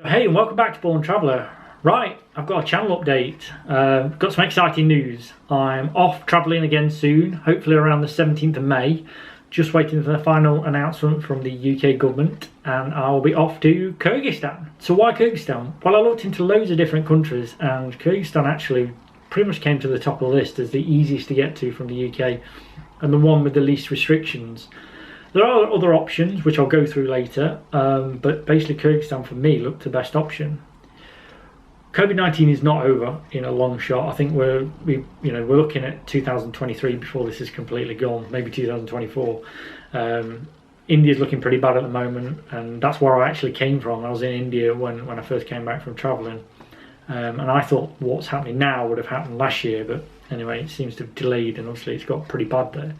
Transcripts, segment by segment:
Hey, and welcome back to Born Traveller. Right, I've got a channel update. Got some exciting news. I'm off travelling again soon, hopefully around the 17th of May. Just waiting for the final announcement from the UK government, and I'll be off to Kyrgyzstan. So why Kyrgyzstan? Well, I looked into loads of different countries, and Kyrgyzstan actually pretty much came to the top of the list as the easiest to get to from the UK, and the one with the least restrictions. There are other options, which I'll go through later, but basically Kyrgyzstan for me looked the best option. COVID-19 is not over in a long shot. I think we're looking at 2023 before this is completely gone, maybe 2024. India's looking pretty bad at the moment, and that's where I actually came from. I was in India when I first came back from travelling, and I thought what's happening now would have happened last year, but anyway, it seems to have delayed, and obviously it's got pretty bad there.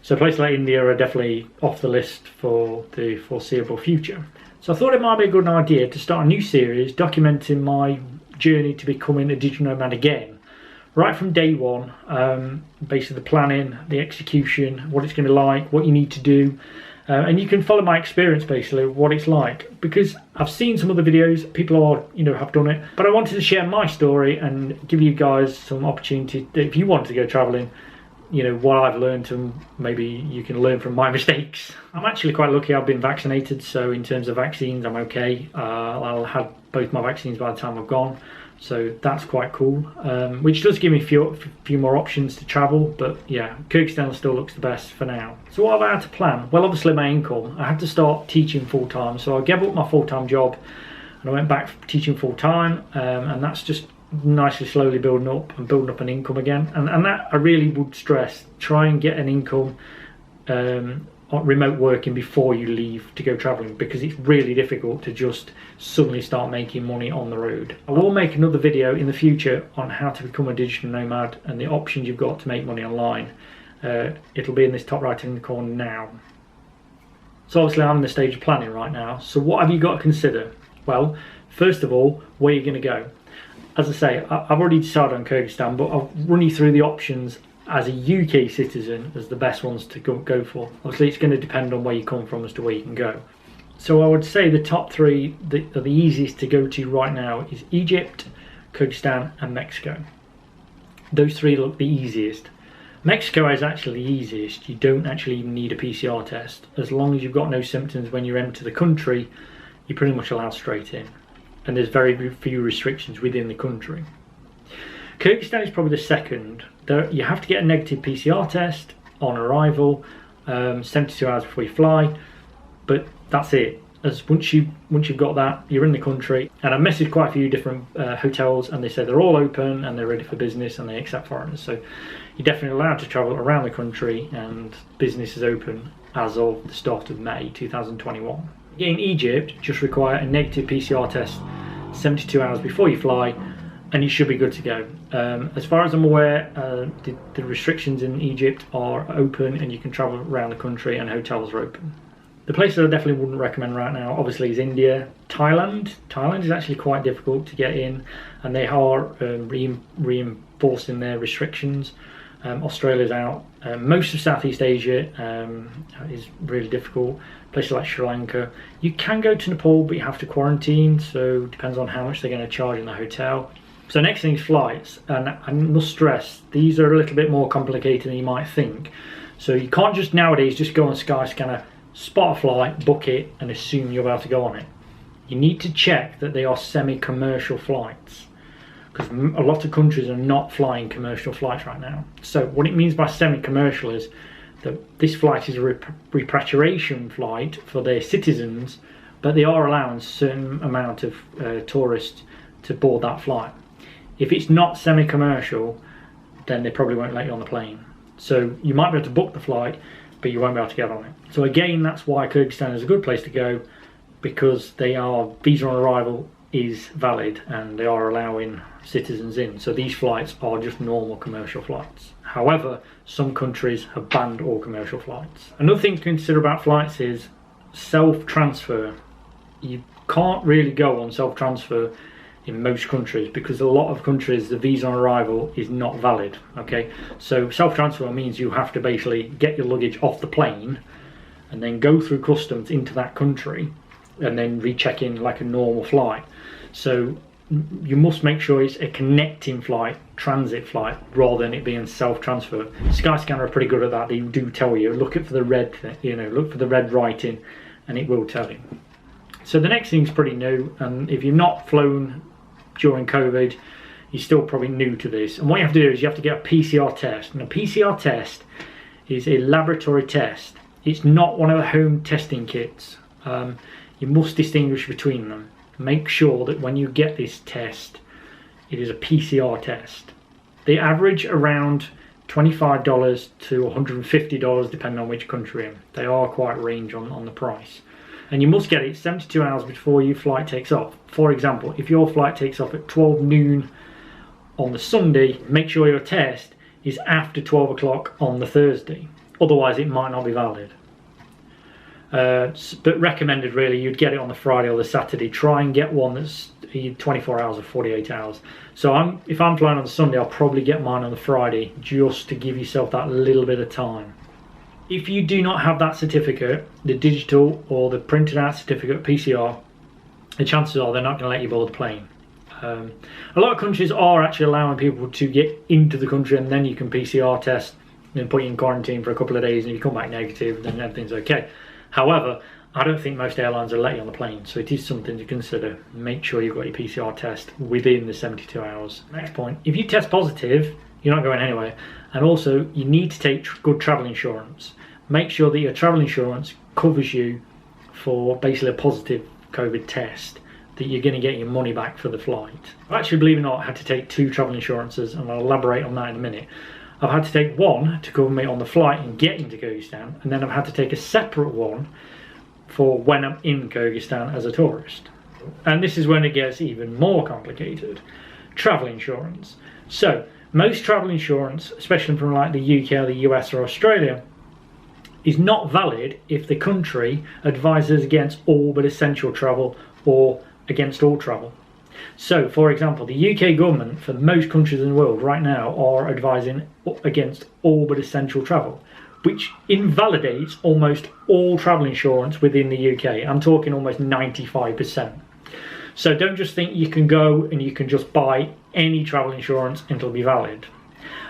So places like India are definitely off the list for the foreseeable future. So I thought it might be a good idea to start a new series documenting my journey to becoming a digital nomad again. Right from day one, basically the planning, the execution, what it's going to be like, what you need to do. And you can follow my experience basically, what it's like. Because I've seen some other videos, people are, have done it. But I wanted to share my story and give you guys some opportunity, if you want to go travelling, what I've learned, and maybe you can learn from my mistakes. I'm actually quite lucky. I've been vaccinated, so in terms of vaccines I'm okay. I'll have both my vaccines by the time I've gone, so that's quite cool, which does give me a few more options to travel. But yeah, Kyrgyzstan still looks the best for now. So what have I had to plan? Well, obviously my income. I had to start teaching full-time, so I gave up my full-time job and I went back teaching full-time, and that's just nicely slowly building up an income again, and that I really would stress, try and get an income remote working before you leave to go traveling, because it's really difficult to just suddenly start making money on the road. I will make another video in the future on how to become a digital nomad and the options you've got to make money online. It'll be in this top right hand corner now. So obviously I'm in the stage of planning right now. So what have you got to consider? Well, first of all, where you're going to go. As I say, I've already decided on Kyrgyzstan, but I'll run you through the options as a UK citizen as the best ones to go for. Obviously, it's going to depend on where you come from as to where you can go. So I would say the top three that are the easiest to go to right now is Egypt, Kyrgyzstan and Mexico. Those three look the easiest. Mexico is actually the easiest. You don't actually even need a PCR test. As long as you've got no symptoms when you enter the country, you're pretty much allowed straight in. And there's very few restrictions within the country. Kyrgyzstan is probably the second. You have to get a negative PCR test on arrival, 72 hours before you fly, but that's it. Once you've got that, you're in the country. And I've messaged quite a few different hotels, and they say they're all open and they're ready for business and they accept foreigners. So you're definitely allowed to travel around the country, and business is open as of the start of May 2021. In Egypt, just require a negative PCR test 72 hours before you fly, and you should be good to go. As far as I'm aware, the restrictions in Egypt are open and you can travel around the country and hotels are open. The place that I definitely wouldn't recommend right now obviously is India. Thailand is actually quite difficult to get in, and they are reinforcing their restrictions. Australia's out. Most of Southeast Asia is really difficult. Places like Sri Lanka. You can go to Nepal, but you have to quarantine, so it depends on how much they're going to charge in the hotel. So next thing is flights, and I must stress, these are a little bit more complicated than you might think. So you can't just nowadays just go on Skyscanner, spot a flight, book it, and assume you're about to go on it. You need to check that they are semi-commercial flights, because a lot of countries are not flying commercial flights right now. So what it means by semi-commercial is that this flight is a repatriation flight for their citizens, but they are allowing a certain amount of tourists to board that flight. If it's not semi-commercial, then they probably won't let you on the plane. So you might be able to book the flight, but you won't be able to get on it. So again, that's why Kyrgyzstan is a good place to go, because visa on arrival is valid and they are allowing citizens in. So these flights are just normal commercial flights. However, some countries have banned all commercial flights. Another thing to consider about flights is self-transfer. You can't really go on self-transfer in most countries, because a lot of countries the visa on arrival is not valid. Okay, so self-transfer means you have to basically get your luggage off the plane and then go through customs into that country, and then recheck in like a normal flight. So you must make sure it's a connecting flight, transit flight, rather than it being self-transfer. Skyscanner are pretty good at that. They do tell you, look for the red, look for the red writing, and it will tell you. So the next thing's pretty new, and if you've not flown during COVID, you're still probably new to this. And what you have to do is you have to get a PCR test. And a PCR test is a laboratory test. It's not one of the home testing kits. You must distinguish between them. Make sure that when you get this test, it is a PCR test. They average around $25 to $150 depending on which country you're in. They are quite range on the price. And you must get it 72 hours before your flight takes off. For example, if your flight takes off at 12 noon on the Sunday, make sure your test is after 12 o'clock on the Thursday. Otherwise it might not be valid. But recommended really, you'd get it on the Friday or the Saturday. Try and get one that's 24 hours or 48 hours. So if I'm flying on the Sunday, I'll probably get mine on the Friday, just to give yourself that little bit of time. If you do not have that certificate, the digital or the printed out certificate, PCR, the chances are they're not going to let you board the plane. A lot of countries are actually allowing people to get into the country, and then you can PCR test and put you in quarantine for a couple of days, and if you come back negative, then everything's okay. However, I don't think most airlines will let you on the plane, so it is something to consider. Make sure you've got your PCR test within the 72 hours. Next point, if you test positive, you're not going anywhere. And also, you need to take good travel insurance. Make sure that your travel insurance covers you for basically a positive COVID test, that you're going to get your money back for the flight. I've actually, believe it or not, had to take 2 travel insurances, and I'll elaborate on that in a minute. I've had to take one to cover me on the flight and getting to Kyrgyzstan, and then I've had to take a separate one for when I'm in Kyrgyzstan as a tourist. And this is when it gets even more complicated. Travel insurance. So most travel insurance, especially from like the UK or the US or Australia, is not valid if the country advises against all but essential travel or against all travel. So, for example, the UK government for most countries in the world right now are advising against all but essential travel, which invalidates almost all travel insurance within the UK. I'm talking almost 95%. So don't just think you can go and you can just buy any travel insurance and it'll be valid.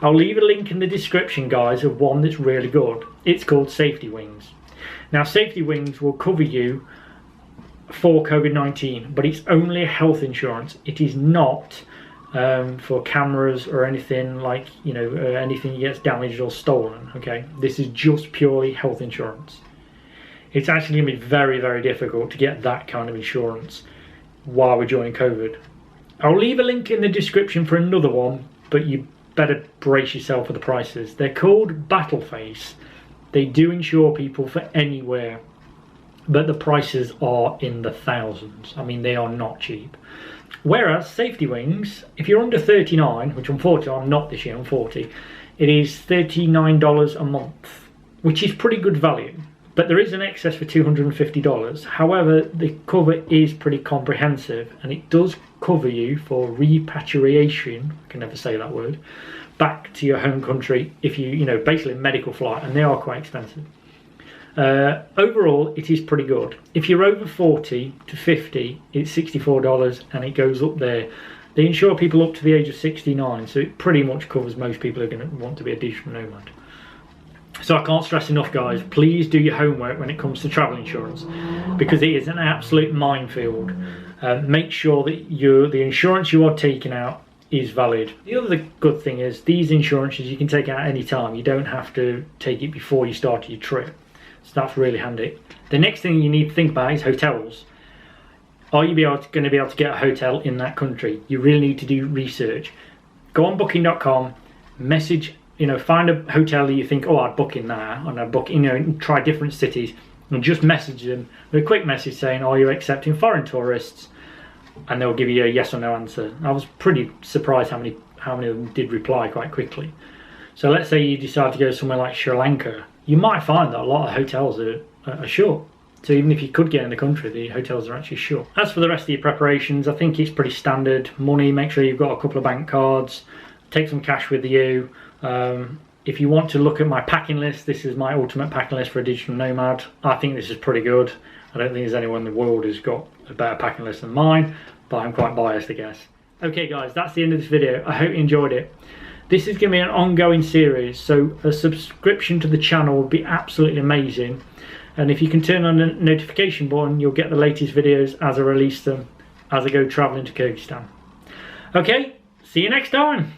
I'll leave a link in the description, guys, of one that's really good. It's called Safety Wings. Now, Safety Wings will cover you for COVID-19, but it's only a health insurance. It is not for cameras or anything like, anything that gets damaged or stolen, okay? This is just purely health insurance. It's actually going to be very, very difficult to get that kind of insurance while we're during COVID. I'll leave a link in the description for another one, but you better brace yourself for the prices. They're called Battle Face. They do insure people for anywhere, but the prices are in the thousands. I mean, they are not cheap. Whereas Safety Wings, if you're under 39, which unfortunately I'm not this year, I'm 40, it is $39 a month, which is pretty good value. But there is an excess for $250. However, the cover is pretty comprehensive, and it does cover you for repatriation, I can never say that word, back to your home country if you basically a medical flight, and they are quite expensive. Overall, it is pretty good. If you're over 40 to 50, it's $64, and it goes up there. They insure people up to the age of 69, so it pretty much covers most people who are going to want to be a digital nomad. So I can't stress enough, guys, please do your homework when it comes to travel insurance, because it is an absolute minefield. Make sure that the insurance you are taking out is valid. The other good thing is these insurances you can take out any time. You don't have to take it before you start your trip. So that's really handy. The next thing you need to think about is hotels. Are you going to be able to get a hotel in that country? You really need to do research. Go on booking.com, message, find a hotel that you think, oh, I'd book in there, and I'd book, and try different cities, and just message them with a quick message saying, are you accepting foreign tourists? And they'll give you a yes or no answer. I was pretty surprised how many of them did reply quite quickly. So let's say you decide to go somewhere like Sri Lanka, you might find that a lot of hotels are short. So even if you could get in the country, the hotels are actually short. As for the rest of your preparations, I think it's pretty standard. Money, make sure you've got a couple of bank cards, take some cash with you. If you want to look at my packing list, this is my ultimate packing list for a digital nomad. I think this is pretty good. I don't think there's anyone in the world who's got a better packing list than mine, but I'm quite biased, I guess. Okay guys, that's the end of this video. I hope you enjoyed it. This is going to be an ongoing series, so a subscription to the channel would be absolutely amazing. And if you can turn on the notification button, you'll get the latest videos as I release them, as I go traveling to Kazakhstan. Okay, see you next time.